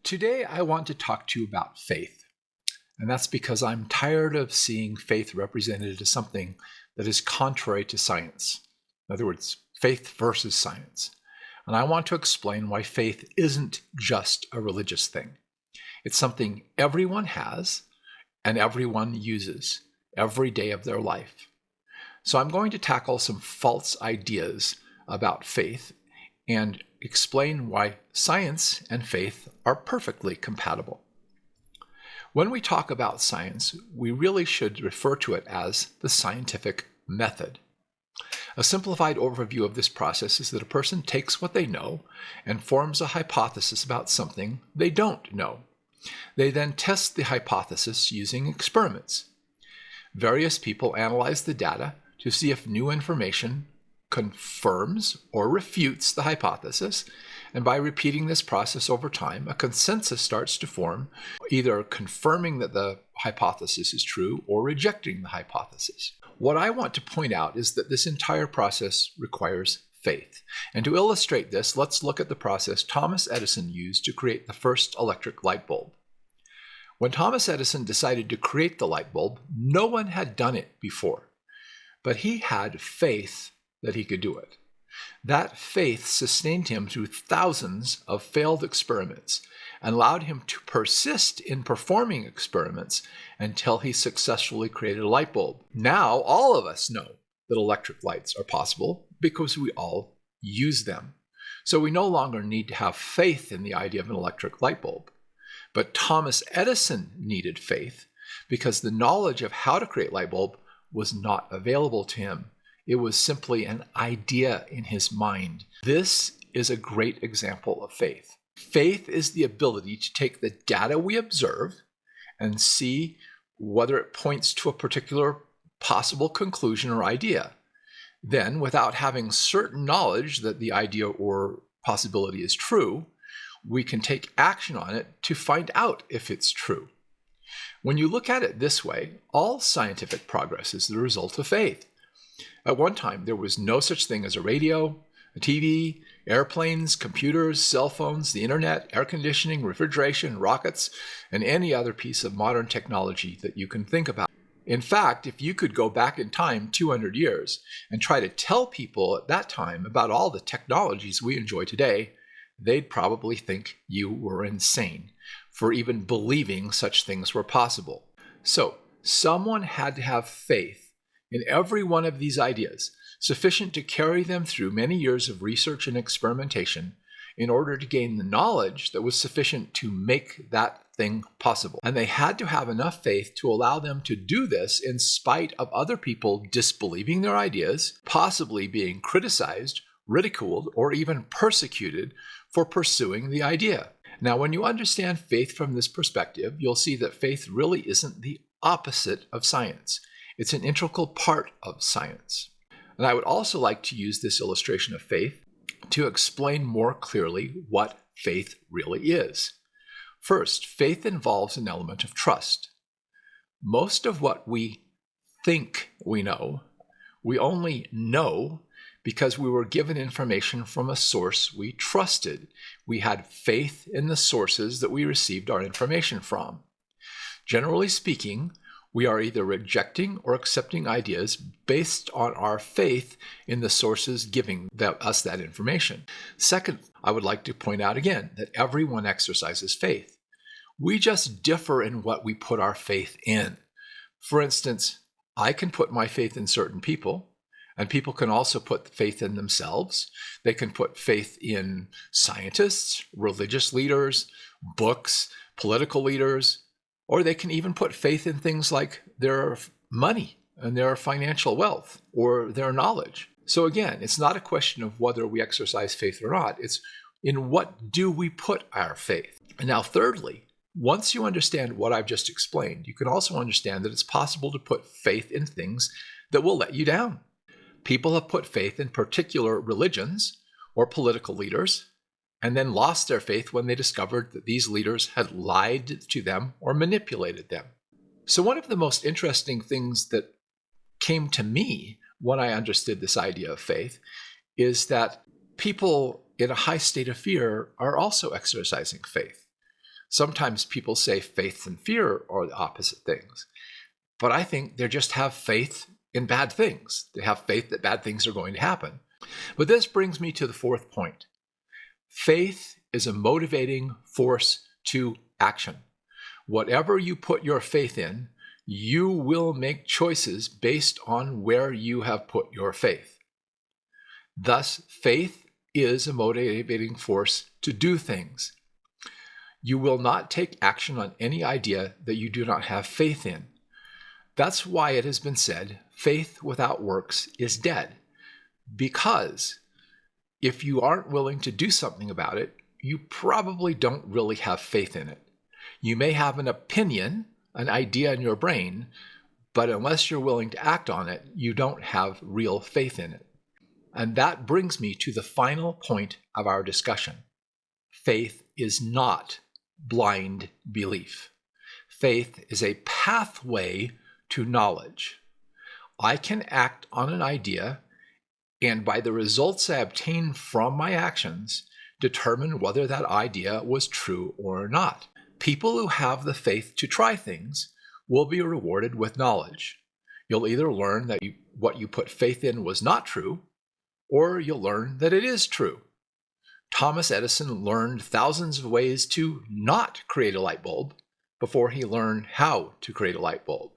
Today, I want to talk to you about faith. And that's because I'm tired of seeing faith represented as something that is contrary to science. In other words, faith versus science. And I want to explain why faith isn't just a religious thing. It's something everyone has and everyone uses every day of their life. So I'm going to tackle some false ideas about faith and explain why science and faith are perfectly compatible. When we talk about science, we really should refer to it as the scientific method. A simplified overview of this process is that a person takes what they know and forms a hypothesis about something they don't know. They then test the hypothesis using experiments. Various people analyze the data to see if new information confirms or refutes the hypothesis, and by repeating this process over time, a consensus starts to form, either confirming that the hypothesis is true or rejecting the hypothesis. What I want to point out is that this entire process requires faith. And to illustrate this, let's look at the process Thomas Edison used to create the first electric light bulb. When Thomas Edison decided to create the light bulb, no one had done it before, but he had faith that he could do it. That faith sustained him through thousands of failed experiments and allowed him to persist in performing experiments until he successfully created a light bulb. Now, all of us know that electric lights are possible because we all use them. So we no longer need to have faith in the idea of an electric light bulb. But Thomas Edison needed faith because the knowledge of how to create light bulb was not available to him. It was simply an idea in his mind. This is a great example of faith. Faith is the ability to take the data we observe and see whether it points to a particular possible conclusion or idea. Then, without having certain knowledge that the idea or possibility is true, we can take action on it to find out if it's true. When you look at it this way, all scientific progress is the result of faith. At one time, there was no such thing as a radio, a TV, airplanes, computers, cell phones, the internet, air conditioning, refrigeration, rockets, and any other piece of modern technology that you can think about. In fact, if you could go back in time 200 years and try to tell people at that time about all the technologies we enjoy today, they'd probably think you were insane for even believing such things were possible. So, someone had to have faith in every one of these ideas, sufficient to carry them through many years of research and experimentation in order to gain the knowledge that was sufficient to make that thing possible. And they had to have enough faith to allow them to do this in spite of other people disbelieving their ideas, possibly being criticized, ridiculed, or even persecuted for pursuing the idea. Now, when you understand faith from this perspective, you'll see that faith really isn't the opposite of science. It's an integral part of science. And I would also like to use this illustration of faith to explain more clearly what faith really is. First, faith involves an element of trust. Most of what we think we know, we only know because we were given information from a source we trusted. We had faith in the sources that we received our information from. Generally speaking, we are either rejecting or accepting ideas based on our faith in the sources giving us that information. Second, I would like to point out again that everyone exercises faith. We just differ in what we put our faith in. For instance, I can put my faith in certain people, and people can also put faith in themselves. They can put faith in scientists, religious leaders, books, political leaders, or they can even put faith in things like their money and their financial wealth or their knowledge. So again, it's not a question of whether we exercise faith or not. It's in what do we put our faith. And now thirdly, once you understand what I've just explained, you can also understand that it's possible to put faith in things that will let you down. People have put faith in particular religions or political leaders and then lost their faith when they discovered that these leaders had lied to them or manipulated them. So one of the most interesting things that came to me when I understood this idea of faith is that people in a high state of fear are also exercising faith. Sometimes people say faith and fear are the opposite things, but I think they just have faith in bad things. They have faith that bad things are going to happen. But this brings me to the fourth point. Faith is a motivating force to action. Whatever you put your faith in, you will make choices based on where you have put your faith. Thus, faith is a motivating force to do things. You will not take action on any idea that you do not have faith in. That's why it has been said, faith without works is dead. Because if you aren't willing to do something about it, you probably don't really have faith in it. You may have an opinion, an idea in your brain, but unless you're willing to act on it, you don't have real faith in it. And that brings me to the final point of our discussion. Faith is not blind belief. Faith is a pathway to knowledge. I can act on an idea, and by the results I obtain from my actions, determine whether that idea was true or not. People who have the faith to try things will be rewarded with knowledge. You'll either learn that what you put faith in was not true, or you'll learn that it is true. Thomas Edison learned thousands of ways to not create a light bulb before he learned how to create a light bulb.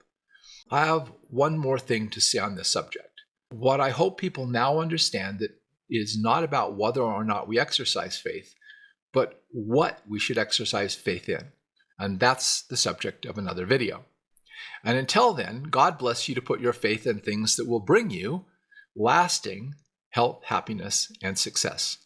I have one more thing to say on this subject. What I hope people now understand that is not about whether or not we exercise faith, but what we should exercise faith in. And that's the subject of another video. And until then, God bless you to put your faith in things that will bring you lasting health, happiness, and success.